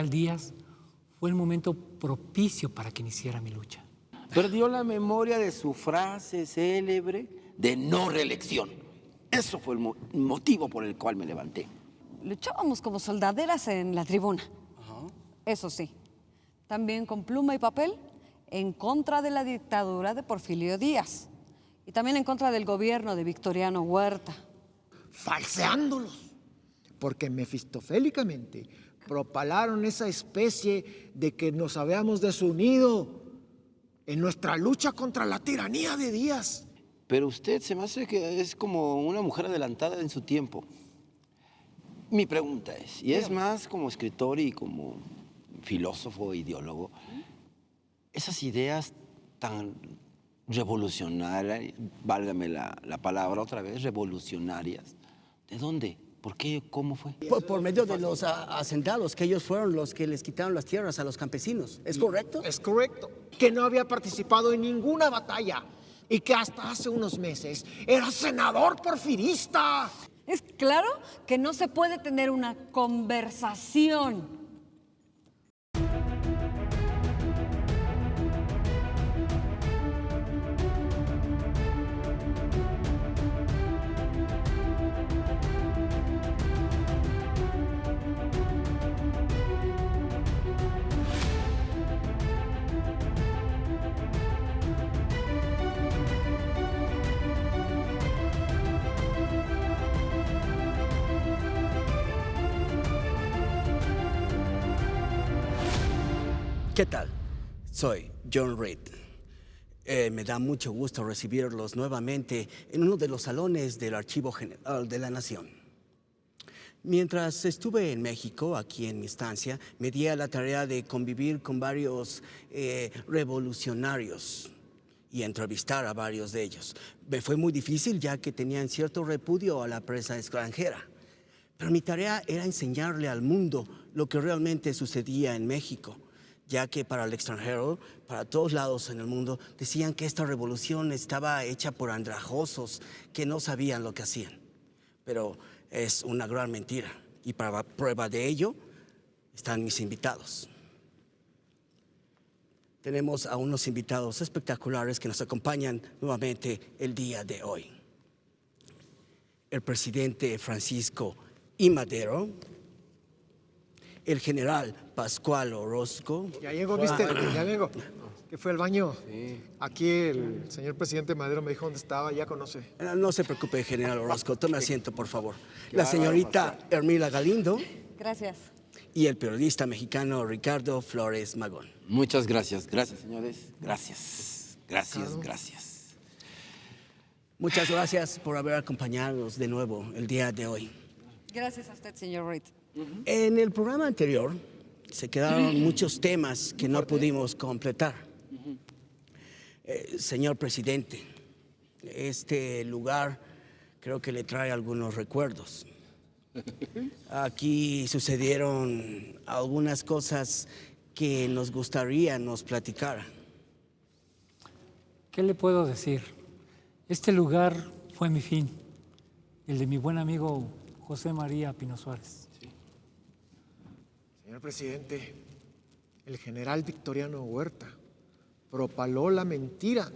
general Díaz fue el momento propicio para que iniciara mi lucha. Perdió la memoria de su frase célebre de no reelección. Eso fue el motivo por el cual me levanté. Luchábamos como soldaderas en la tribuna. Eso sí, también con pluma y papel en contra de la dictadura de Porfirio Díaz y también en contra del gobierno de Victoriano Huerta. Falseándolos, porque mefistofélicamente propalaron esa especie de que nos habíamos desunido en nuestra lucha contra la tiranía de Díaz. Pero usted se me hace que es como una mujer adelantada en su tiempo. Mi pregunta es, y es más como escritor y como filósofo, ideólogo, esas ideas tan revolucionarias, válgame la palabra otra vez, revolucionarias, ¿de dónde? ¿Por qué? ¿Cómo fue? Por medio de los hacendados, que ellos fueron los que les quitaron las tierras a los campesinos. ¿Es correcto? Es correcto. Que no había participado en ninguna batalla y que hasta hace unos meses era senador porfirista. Es claro que no se puede tener una conversación. ¿Qué tal? Soy John Reed. Me da mucho gusto recibirlos nuevamente en uno de los salones del Archivo General de la Nación. Mientras estuve en México, aquí en mi estancia, me di a la tarea de convivir con varios revolucionarios y entrevistar a varios de ellos. Me fue muy difícil ya que tenían cierto repudio a la prensa extranjera. Pero mi tarea era enseñarle al mundo lo que realmente sucedía en México, ya que para el extranjero, para todos lados en el mundo, decían que esta revolución estaba hecha por andrajosos que no sabían lo que hacían. Pero es una gran mentira, y para prueba de ello están mis invitados. Tenemos a unos invitados espectaculares que nos acompañan nuevamente el día de hoy. El presidente Francisco I. Madero, el general Pascual Orozco. Ya llegó, mister, ya llegó. ¿Qué fue al baño? Sí. Aquí el señor presidente Madero me dijo dónde estaba, ya conoce. No se preocupe, general Orozco, tome asiento, por favor. La señorita Ermila Galindo. Gracias. Y el periodista mexicano Ricardo Flores Magón. Muchas gracias. Gracias, señores. Gracias. Gracias, gracias. Muchas gracias por haber acompañado de nuevo el día de hoy. Gracias a usted, señor Reed. En el programa anterior se quedaron muchos temas que no pudimos completar. Señor presidente, este lugar creo que le trae algunos recuerdos. Aquí sucedieron algunas cosas que nos gustaría nos platicara. ¿Qué le puedo decir? Este lugar fue mi fin, el de mi buen amigo José María Pino Suárez. Señor presidente, el general Victoriano Huerta propaló la mentira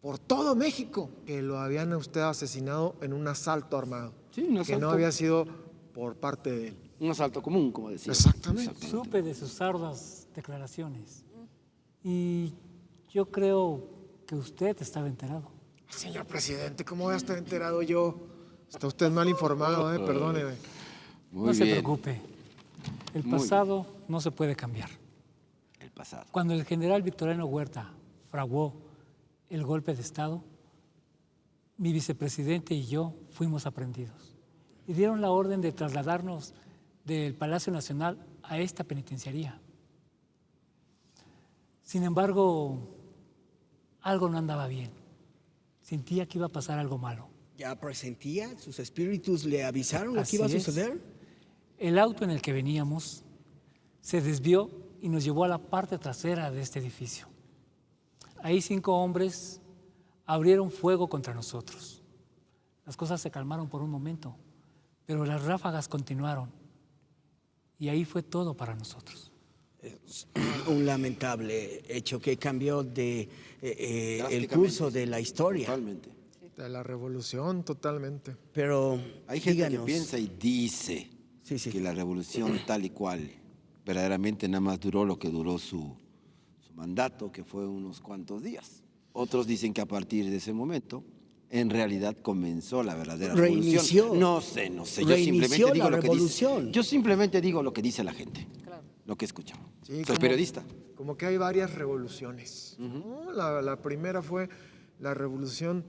por todo México que lo habían a usted asesinado en un asalto armado. Sí, un asalto. Que no había sido por parte de él. Un asalto común, como decía. Exactamente. Supe de sus arduas declaraciones y yo creo que usted estaba enterado. Señor presidente, ¿cómo voy a estar enterado yo? Está usted mal informado, perdóneme. No se preocupe, el pasado no se puede cambiar. El pasado. Cuando el general Victoriano Huerta fraguó el golpe de Estado, mi vicepresidente y yo fuimos aprehendidos y dieron la orden de trasladarnos del Palacio Nacional a esta penitenciaría. Sin embargo, algo no andaba bien. Sentía que iba a pasar algo malo. ¿Ya presentía? ¿Sus espíritus le avisaron lo que iba a suceder? El auto en el que veníamos se desvió y nos llevó a la parte trasera de este edificio. Ahí 5 hombres abrieron fuego contra nosotros. Las cosas se calmaron por un momento, pero las ráfagas continuaron Y ahí fue todo para nosotros. Un lamentable hecho que cambió el curso de la historia. Totalmente. De la revolución, totalmente. Pero Hay gente díganos, que piensa y dice Sí. que la revolución tal y cual verdaderamente nada más duró lo que duró su mandato, que fue unos cuantos días. Otros dicen que a partir de ese momento, en realidad comenzó la verdadera Reinició. revolución. No sé. Yo Reinició simplemente digo la lo que dice. revolución. Yo simplemente digo lo que dice la gente, Claro. lo que he escuchado. Sí, Soy como- periodista. Como que hay varias revoluciones, ¿no? La primera fue la revolución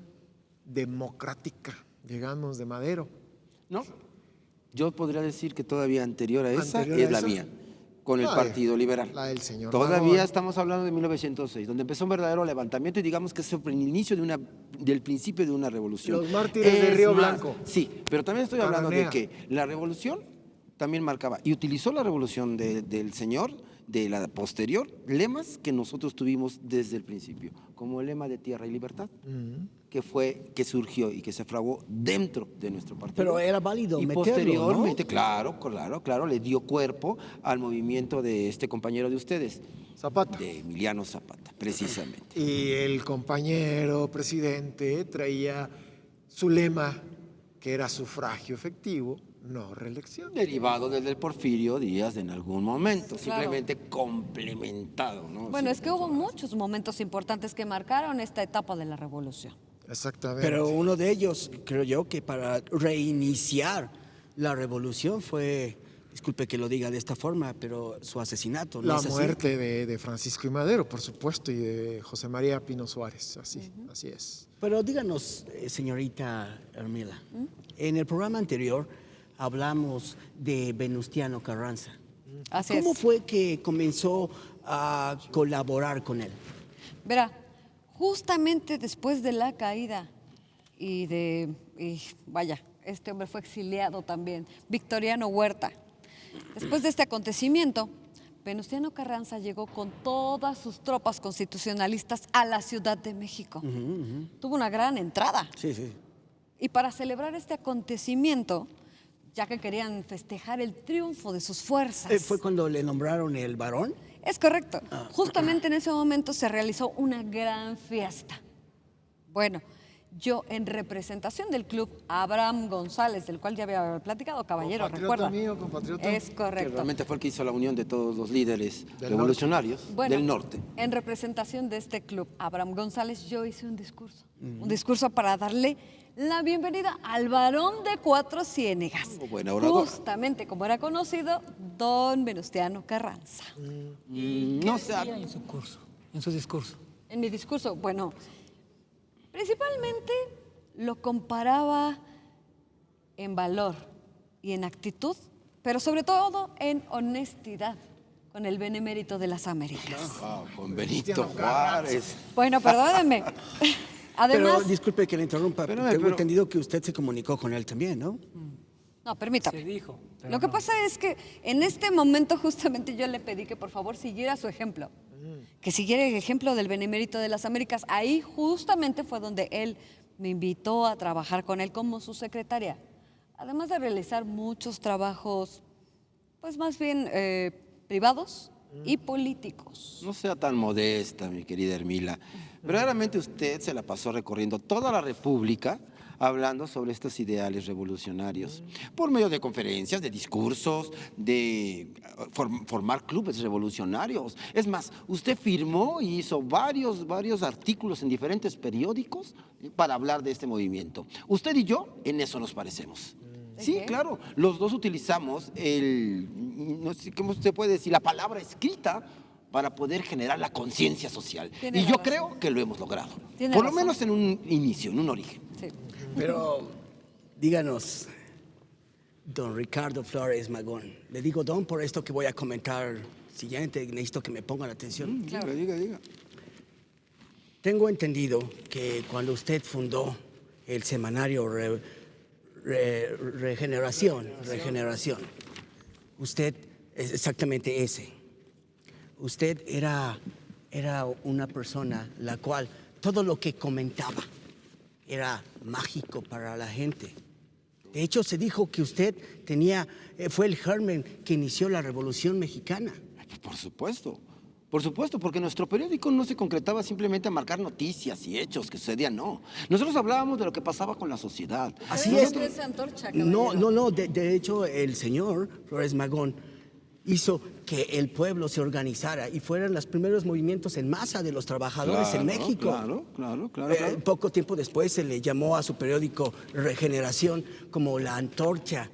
democrática, digamos, de Madero. No, yo podría decir que todavía anterior a esa ¿Anterior a es la esa? mía, con el La de- Partido Liberal. la del señor Todavía Magón. estamos hablando de 1906, donde empezó un verdadero levantamiento y digamos que es el inicio del principio de una revolución. Los mártires de Es Río más, Blanco. Sí, pero también estoy hablando de Cananea. que la revolución también marcaba y utilizó la revolución del señor, de la posterior, lemas que nosotros tuvimos desde el principio, como el lema de tierra y libertad, que surgió y que se fraguó dentro de nuestro partido. Pero era válido Y meterlo, posteriormente, ¿no? claro, le dio cuerpo al movimiento de este compañero de ustedes, Zapata. de Emiliano Zapata, precisamente. Y el compañero presidente traía su lema, que era sufragio efectivo, no reelección. Derivado del Porfirio Díaz en algún momento, simplemente complementado, ¿no? Bueno, Sí, es que hubo muchos momentos importantes que marcaron esta etapa de la revolución. Exactamente. Pero uno de ellos, creo yo, que para reiniciar la revolución fue, disculpe que lo diga de esta forma, pero su asesinato. ¿no la es así? muerte de Francisco y Madero, por supuesto, y de José María Pino Suárez, así es. Pero díganos, señorita Hermila, en el programa anterior hablamos de Venustiano Carranza. Así ¿Cómo es. fue que comenzó a colaborar con él? Verá, justamente después de la caída vaya, este hombre fue exiliado también, Victoriano Huerta. Después de este acontecimiento, Venustiano Carranza llegó con todas sus tropas constitucionalistas a la Ciudad de México. Tuvo una gran entrada. Sí. Y para celebrar este acontecimiento, ya que querían festejar el triunfo de sus fuerzas. ¿Fue cuando le nombraron el varón? Es correcto. Justamente en ese momento se realizó una gran fiesta. Bueno, yo en representación del club Abraham González, del cual ya había platicado, caballero, Compatriota recuerda. mío, compatriota. Es que correcto. realmente fue el que hizo la unión de todos los líderes Del revolucionarios Bueno, del norte. en representación de este club Abraham González, yo hice un discurso. Un discurso para darle la bienvenida al varón de Cuatro Ciénegas. Buen orador. Justamente como era conocido, don Venustiano Carranza. No sé, Decía en su discurso. En mi discurso, bueno, principalmente lo comparaba en valor y en actitud, pero sobre todo en honestidad con el benemérito de las Américas. con Benito Juárez. Bueno, perdónenme. Además, Pero disculpe que le interrumpa, Espérame, tengo pero- entendido que usted se comunicó con él también, ¿no? no, Se permítame. dijo. pero Lo que no. pasa es que en este momento justamente yo le pedí que por favor siguiera su ejemplo, que siguiera el ejemplo del Benemérito de las Américas. Ahí justamente fue donde él me invitó a trabajar con él como su secretaria, además de realizar muchos trabajos, pues más bien privados y políticos. No sea tan modesta, mi querida Hermila. Verdaderamente usted se la pasó recorriendo toda la República hablando sobre estos ideales revolucionarios, por medio de conferencias, de discursos, de formar clubes revolucionarios. Es más, usted firmó y hizo varios artículos en diferentes periódicos para hablar de este movimiento. Usted y yo en eso nos parecemos. Sí, qué? claro, los dos utilizamos no sé cómo se puede decir, la palabra escrita para poder generar la conciencia social. Tiene Y la yo razón. creo que lo hemos logrado. Tiene Por lo razón. menos en un inicio, en un origen. Sí. Pero díganos, don Ricardo Flores Magón, le digo don por esto que voy a comentar siguiente, necesito que me pongan atención. Claro. Diga. Tengo entendido que cuando usted fundó el semanario Regeneración, usted es exactamente ese. Usted era una persona la cual todo lo que comentaba era mágico para la gente. De hecho, se dijo que usted fue el germen que inició la Revolución Mexicana. Por supuesto, porque nuestro periódico no se concretaba simplemente a marcar noticias y hechos que sucedían, no. Nosotros hablábamos de lo que pasaba con la sociedad. Así Pero es. es esa antorcha, No, caballero. no, no. De hecho, el señor Flores Magón hizo que el pueblo se organizara y fueran los primeros movimientos en masa de los trabajadores en México. Claro. Poco tiempo después se le llamó a su periódico Regeneración como la antorcha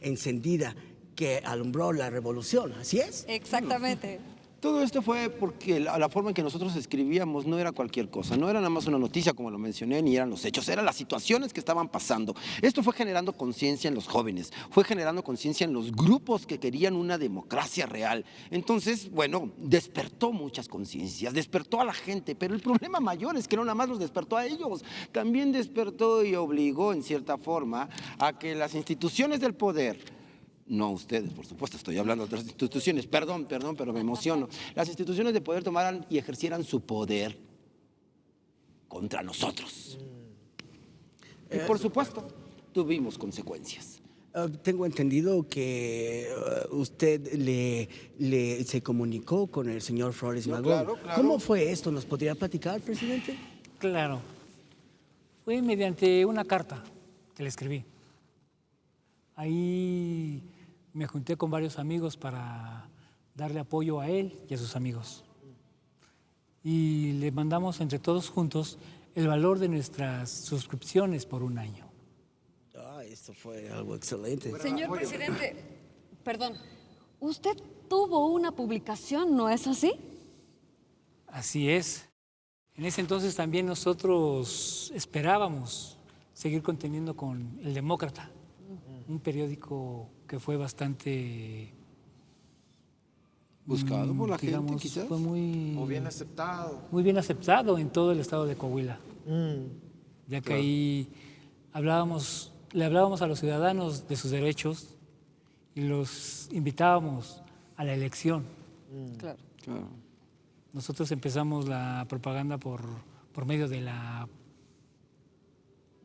encendida que alumbró la revolución. ¿Así es? Exactamente. Todo esto fue porque la forma en que nosotros escribíamos no era cualquier cosa, no era nada más una noticia como lo mencioné, ni eran los hechos, eran las situaciones que estaban pasando. Esto fue generando conciencia en los jóvenes, fue generando conciencia en los grupos que querían una democracia real. Entonces, bueno, despertó muchas conciencias, despertó a la gente, pero el problema mayor es que no nada más los despertó a ellos, también despertó y obligó en cierta forma a que las instituciones del poder, no ustedes, por supuesto, estoy hablando de otras instituciones, perdón, pero me emociono. Las instituciones de poder tomaran y ejercieran su poder contra nosotros. Y por supuesto, tuvimos consecuencias. Tengo entendido que usted se comunicó con el señor Flores Magón. claro. ¿Cómo fue esto? ¿Nos podría platicar, presidente? Claro. Fue mediante una carta que le escribí. Ahí me junté con varios amigos para darle apoyo a él y a sus amigos. Y le mandamos entre todos juntos el valor de nuestras suscripciones por un año. Esto fue algo excelente. Señor presidente, perdón, usted tuvo una publicación, ¿no es así? Así es. En ese entonces también nosotros esperábamos seguir conteniendo con El Demócrata, un periódico que fue bastante Buscado por la digamos, gente, quizás. fue O bien aceptado. muy bien aceptado en todo el estado de Coahuila, ya que ahí le hablábamos a los ciudadanos de sus derechos y los invitábamos a la elección. Claro. Claro. Nosotros empezamos la propaganda por medio de la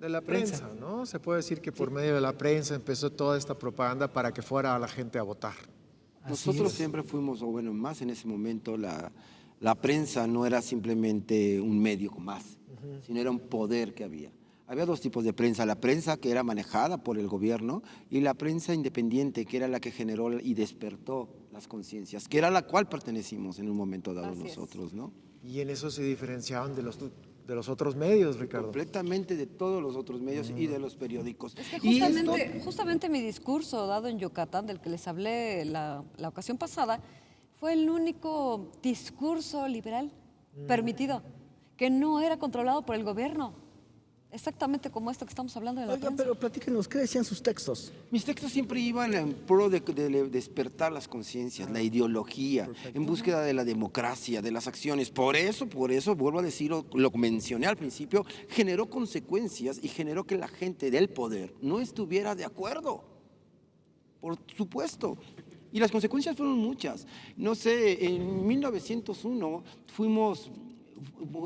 De la prensa, ¿no? Se puede decir que por medio de la prensa empezó toda esta propaganda para que fuera a la gente a votar. Nosotros siempre fuimos, o bueno, más en ese momento, la prensa no era simplemente un medio más, sino era un poder que había. Había dos tipos de prensa, la prensa que era manejada por el gobierno y la prensa independiente, que era la que generó y despertó las conciencias, que era la cual pertenecimos en un momento dado Así es. nosotros, ¿no? Y en eso se diferenciaban de los otros medios, Ricardo. Completamente de todos los otros medios y de los periódicos. Es que Y esto- justamente mi discurso dado en Yucatán, del que les hablé la ocasión pasada, fue el único discurso liberal permitido, que no era controlado por el gobierno. Exactamente como esto que estamos hablando de la Oiga, prensa. pero platíquenos, ¿qué decían sus textos? Mis textos siempre iban en pro de despertar las conciencias, la ideología, en búsqueda de la democracia, de las acciones. Por eso, vuelvo a decir lo que mencioné al principio, generó consecuencias y generó que la gente del poder no estuviera de acuerdo. Por supuesto. Y las consecuencias fueron muchas. No sé, en 1901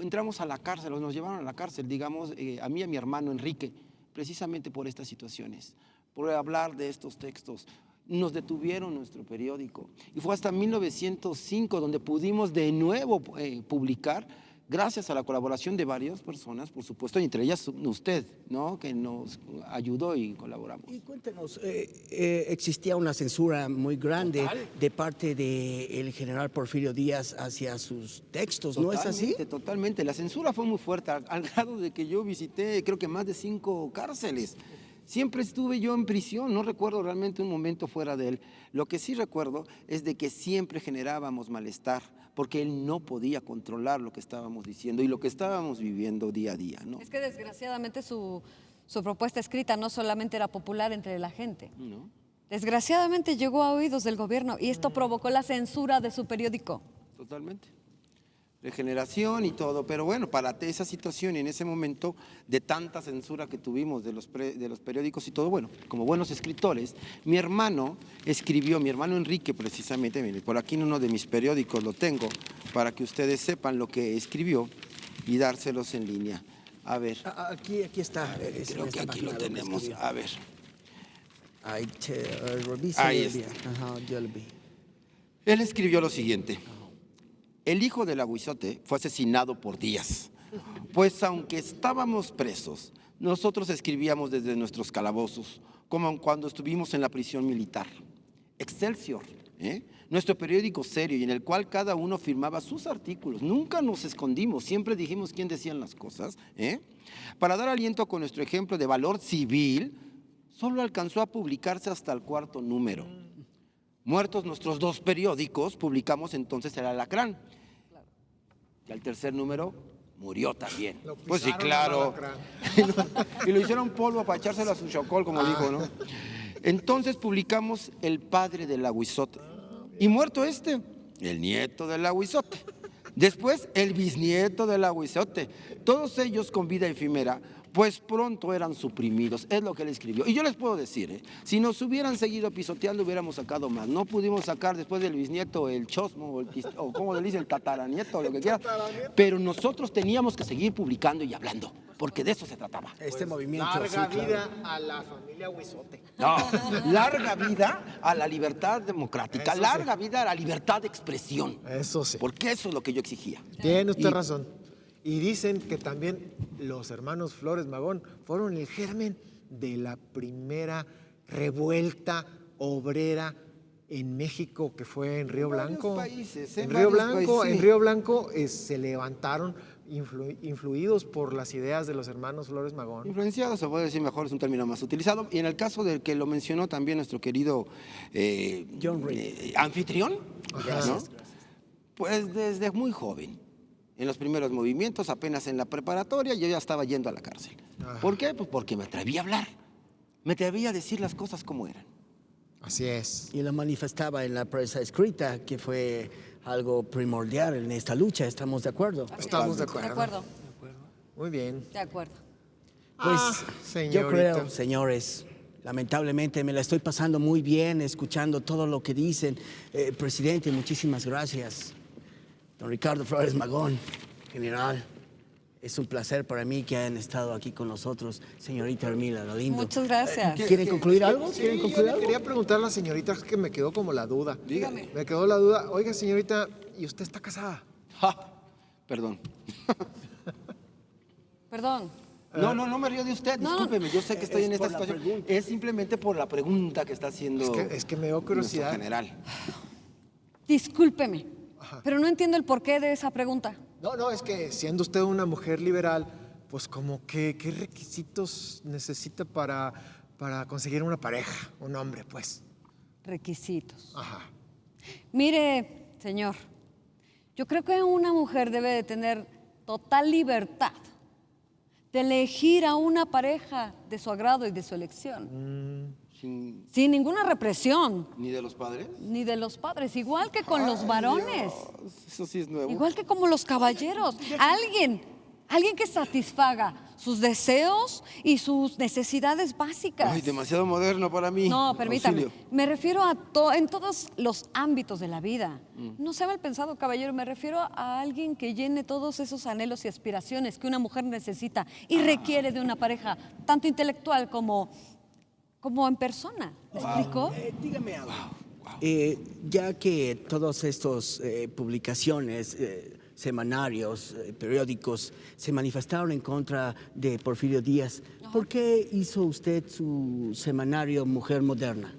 entramos a la cárcel, o nos llevaron a la cárcel, digamos, a mí y a mi hermano Enrique, precisamente por estas situaciones, por hablar de estos textos. Nos detuvieron nuestro periódico y fue hasta 1905 donde pudimos de nuevo publicar, gracias a la colaboración de varias personas, por supuesto, y entre ellas usted, ¿no?, que nos ayudó y colaboramos. Y cuéntenos, existía una censura muy grande de parte del general Porfirio Díaz hacia sus textos, ¿no es así? Totalmente. La censura fue muy fuerte, al grado de que yo visité, creo que más de 5 cárceles. Siempre estuve yo en prisión, no recuerdo realmente un momento fuera de él. Lo que sí recuerdo es de que siempre generábamos malestar, porque él no podía controlar lo que estábamos diciendo y lo que estábamos viviendo día a día, ¿no? Es que desgraciadamente su propuesta escrita no solamente era popular entre la gente. ¿No? Desgraciadamente llegó a oídos del gobierno y esto provocó la censura de su periódico. Totalmente. Regeneración y todo, pero bueno, para esa situación y en ese momento de tanta censura que tuvimos de los periódicos y todo, bueno, como buenos escritores, mi hermano Enrique precisamente, mire, por aquí en uno de mis periódicos lo tengo, para que ustedes sepan lo que escribió y dárselos en línea. A ver, Aquí está. creo que aquí lo tenemos, a ver. Ay, revisa. Ahí está. Ajá, yo lo vi. Él escribió lo siguiente. El hijo del aguizote fue asesinado por Díaz, pues aunque estábamos presos, nosotros escribíamos desde nuestros calabozos, como cuando estuvimos en la prisión militar. Excelsior, nuestro periódico serio y en el cual cada uno firmaba sus artículos. Nunca nos escondimos, siempre dijimos quién decían las cosas. Para dar aliento con nuestro ejemplo de valor civil, solo alcanzó a publicarse hasta el 4º número. Muertos nuestros 2 periódicos, publicamos entonces El Alacrán. Y al 3er número murió también. Pues sí, claro. Y lo hicieron polvo para echárselo a su chocol, como dijo, ¿no? Entonces publicamos El Padre del Aguizote. Y muerto este, el nieto del aguizote. Después, el bisnieto del aguizote. Todos ellos con vida efímera, pues pronto eran suprimidos. Es lo que él escribió. Y yo les puedo decir, si nos hubieran seguido pisoteando, hubiéramos sacado más. No pudimos sacar después del bisnieto el chosmo, o como le dice, el tataranieto, o lo que quiera. Pero nosotros teníamos que seguir publicando y hablando, porque de eso se trataba. Este movimiento. Larga sí, claro. vida a la familia Huizote. No, larga vida a la libertad democrática, Eso larga vida a la libertad de expresión. Eso sí. Porque eso es lo que yo exigía. Tiene usted Y- razón. Y dicen que también los hermanos Flores Magón fueron el germen de la primera revuelta obrera en México, que fue en Río varios Blanco. países, en varios Río Blanco, países, en sí. Río Blanco se levantaron influidos por las ideas de los hermanos Flores Magón. Influenciado, se puede decir mejor, es un término más utilizado. Y en el caso del que lo mencionó también nuestro querido John Reed. anfitrión, Ajá. ¿no? Pues desde muy joven, en los primeros movimientos, apenas en la preparatoria, yo ya estaba yendo a la cárcel. Ajá. ¿Por qué? Pues porque me atreví a hablar, me atreví a decir las cosas como eran. Así es. Y lo manifestaba en la prensa escrita, que fue algo primordial en esta lucha. ¿Estamos de acuerdo? Estamos de De acuerdo. acuerdo, Muy bien. de acuerdo. Pues yo señorita. creo, señores, lamentablemente me la estoy pasando muy bien escuchando todo lo que dicen. Presidente, muchísimas gracias. Don Ricardo Flores Magón, general, es un placer para mí que hayan estado aquí con nosotros. Señorita Hermila Galindo. Muchas gracias. ¿Quieren concluir algo? Sí, ¿Quieren yo concluir le algo? quería preguntar a la señorita, es que me quedó como la duda. Dígame. Me quedó la duda. Oiga, señorita, ¿y usted está casada? Ja, perdón. Perdón. No me río de usted, No. discúlpeme, yo sé que estoy Es en esta por la situación. pregunta. Es simplemente por la pregunta que está haciendo Es que me dio nuestro curiosidad. general. Discúlpeme, pero no entiendo el porqué de esa pregunta. No, es que siendo usted una mujer liberal, pues como que, ¿qué requisitos necesita para conseguir una pareja, un hombre, pues? Requisitos. Ajá. Mire, señor, yo creo que una mujer debe de tener total libertad de elegir a una pareja de su agrado y de su elección, sin ninguna represión, ¿Ni de los padres? ni de los padres, igual que con los varones, Eso sí es nuevo. igual que como los caballeros. Alguien que satisfaga sus deseos y sus necesidades básicas. Ay, demasiado moderno para mí. No, permítame. Auxilio. Me refiero a en todos los ámbitos de la vida. No sea mal pensado, caballero. Me refiero a alguien que llene todos esos anhelos y aspiraciones que una mujer necesita y requiere de una pareja, tanto intelectual como en persona. ¿Me explico? Dígame algo. Ya que todas estas publicaciones, semanarios, periódicos, se manifestaron en contra de Porfirio Díaz, ¿por qué hizo usted su semanario Mujer Moderna?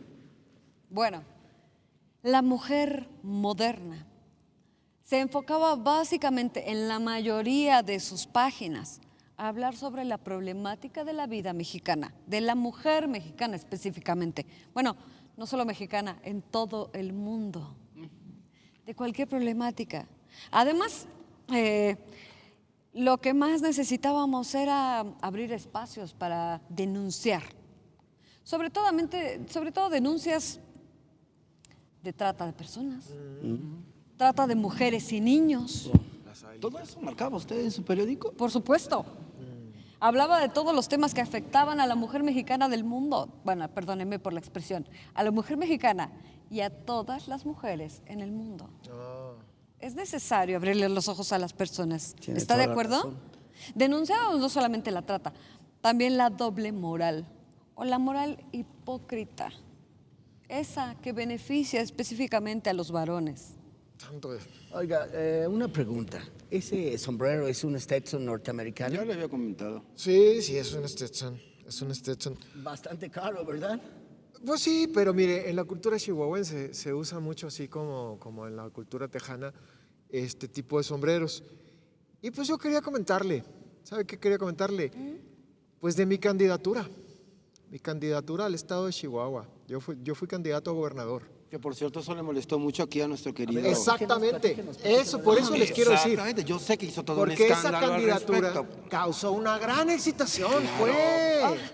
Bueno, la mujer moderna se enfocaba básicamente en la mayoría de sus páginas a hablar sobre la problemática de la vida mexicana, de la mujer mexicana específicamente. Bueno, no solo mexicana, en todo el mundo, de cualquier problemática. Además, lo que más necesitábamos era abrir espacios para denunciar, sobre todo denuncias de trata de personas, trata de mujeres y niños. ¿Todo eso marcaba usted en su periódico? Por supuesto. Hablaba de todos los temas que afectaban a la mujer mexicana del mundo. Bueno, perdónenme por la expresión. A la mujer mexicana y a todas las mujeres en el mundo. Es necesario abrirle los ojos a las personas. Tiene ¿Está toda de la acuerdo? razón. Denunciábamos no solamente la trata, también la doble moral o la moral hipócrita. Esa que beneficia específicamente a los varones. Tanto es. Oiga, una pregunta. ¿Ese sombrero es un Stetson norteamericano? Ya le había comentado. Sí, sí, es un Stetson. Es un Stetson. Bastante caro, ¿verdad? Pues sí, pero mire, en la cultura chihuahuense se usa mucho así como en la cultura tejana este tipo de sombreros. Y pues yo quería comentarle, ¿sabe qué quería comentarle? Pues de mi candidatura al estado de Chihuahua. Yo fui candidato a gobernador. Que por cierto, eso le molestó mucho aquí a nuestro querido. Exactamente, eso, por eso les quiero decir. Exactamente, yo sé que hizo todo un Porque esa escándalo al candidatura respecto. causó una gran excitación,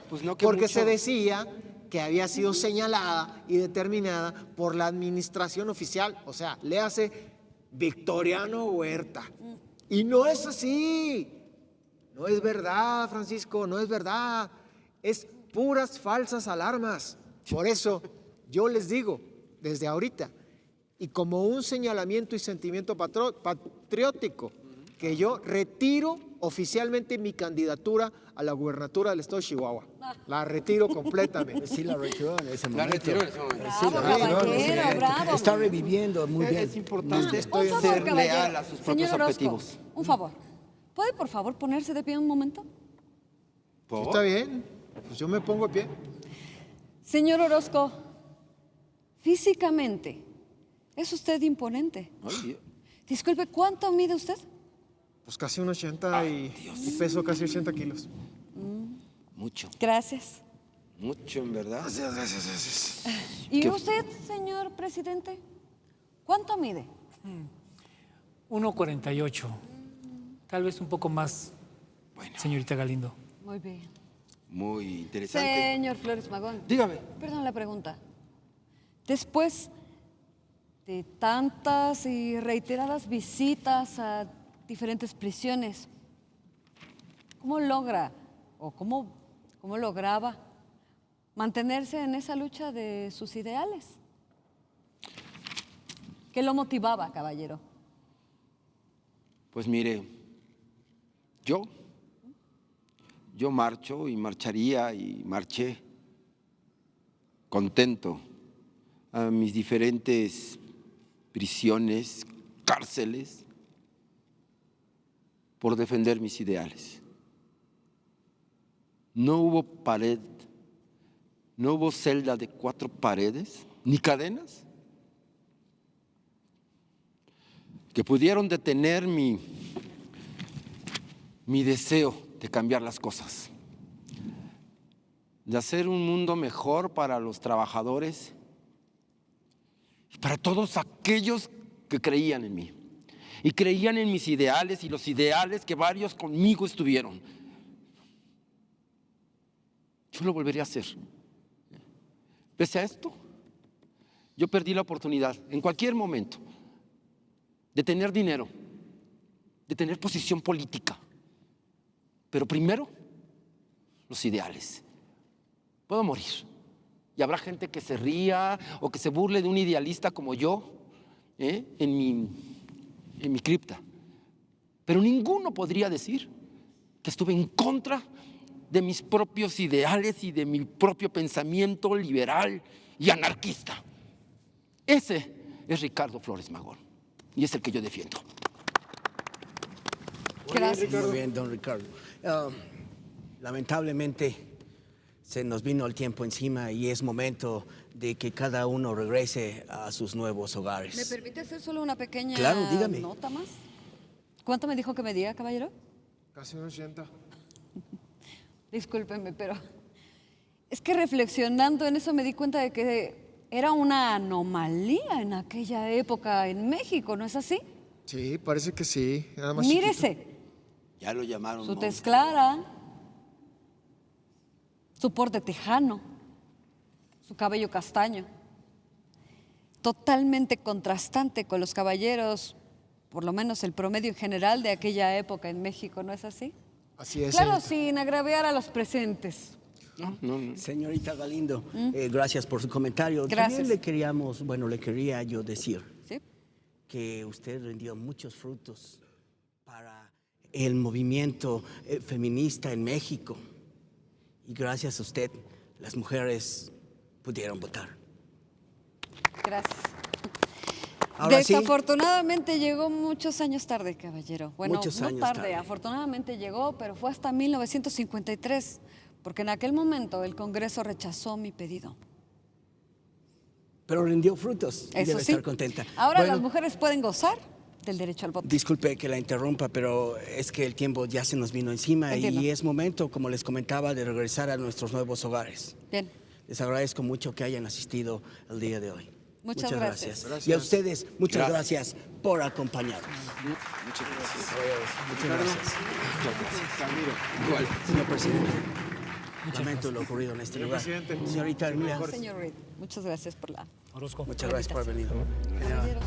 Pues no que porque mucho. se decía que había sido señalada y determinada por la administración oficial, o sea, léase Victoriano Huerta. Y no es así, no es verdad, Francisco, no es verdad, es puras falsas alarmas. Por eso yo les digo, desde ahorita, y como un señalamiento y sentimiento patriótico, que yo retiro oficialmente mi candidatura a la gubernatura del estado de Chihuahua. La retiro completamente. Sí, la retiró en ese La momento. retiró en ese momento. Sí, Bravo, la retiró en ese caballero, momento. bravo. Está reviviendo muy bien. Es importante Un favor, ser caballero. leal a sus propios Señor Orozco, objetivos. un favor. ¿Puede, por favor, ponerse de pie un momento? ¿Por? Está bien, pues yo me pongo de pie. Señor Orozco, físicamente es usted imponente. Ay, Disculpe, ¿cuánto mide usted? Pues casi un 80 y peso casi 80 kilos. mucho, Gracias. mucho en verdad. Gracias. ¿Y ¿Qué? usted, señor presidente? ¿Cuánto mide? 1,48. Tal vez un poco más, Bueno, señorita Galindo. Muy bien. muy interesante. Señor Flores Magón. Dígame. Perdón la pregunta. Después de tantas y reiteradas visitas a diferentes prisiones, ¿cómo logra o cómo lograba mantenerse en esa lucha de sus ideales? ¿Qué lo motivaba, caballero? Pues mire, yo marcho y marcharía y marché contento a mis diferentes prisiones, cárceles, por defender mis ideales. No hubo pared, no hubo celda de 4 paredes, ni cadenas, que pudieron detener mi deseo de cambiar las cosas, de hacer un mundo mejor para los trabajadores y para todos aquellos que creían en mí y creían en mis ideales y los ideales que varios conmigo estuvieron. Yo lo volvería a hacer. Pese a esto, yo perdí la oportunidad en cualquier momento de tener dinero, de tener posición política. Pero primero, los ideales. Puedo morir. Y habrá gente que se ría o que se burle de un idealista como yo en mi cripta. Pero ninguno podría decir que estuve en contra de mis propios ideales y de mi propio pensamiento liberal y anarquista. Ese es Ricardo Flores Magón y es el que yo defiendo. Gracias. Muy bien, don Ricardo. Lamentablemente se nos vino el tiempo encima y es momento de que cada uno regrese a sus nuevos hogares. ¿Me permite hacer solo una pequeña Claro, dígame. nota más? ¿Cuánto me dijo que medía, caballero? Casi un 80. Discúlpenme, pero es que reflexionando en eso me di cuenta de que era una anomalía en aquella época en México, ¿no es así? Sí, parece que sí. Nada más Mírese, Ya lo llamaron. su monstruo. tez clara, su porte tejano, su cabello castaño, totalmente contrastante con los caballeros, por lo menos el promedio en general de aquella época en México, ¿no es así? Así es. Claro, señorita. sin agraviar a los presentes. No. Señorita Galindo, gracias por su comentario. Gracias. También le quería yo decir ¿Sí? que usted rindió muchos frutos para el movimiento feminista en México. Y gracias a usted, las mujeres pudieron votar. Gracias. Ahora sí, Desafortunadamente llegó muchos años tarde, caballero. Bueno, Muchos no años tarde, tarde. afortunadamente llegó, pero fue hasta 1953, porque en aquel momento el Congreso rechazó mi pedido. pero rindió frutos y Eso debe sí. estar contenta. Ahora Bueno, las mujeres pueden gozar del derecho al voto. disculpe que la interrumpa, pero es que el tiempo ya se nos vino encima Entiendo. y es momento, como les comentaba, de regresar a nuestros nuevos hogares. Bien. Les agradezco mucho que hayan asistido el día de hoy. Muchas gracias. Y a ustedes, muchas gracias por acompañarnos. Muchas gracias. Muchas gracias. Igual. Señor presidente, lamento lo ocurrido en este lugar. Señorita Emilia, Señor Reed, muchas gracias por la... Orozco. muchas gracias por haber venido. Caballeros,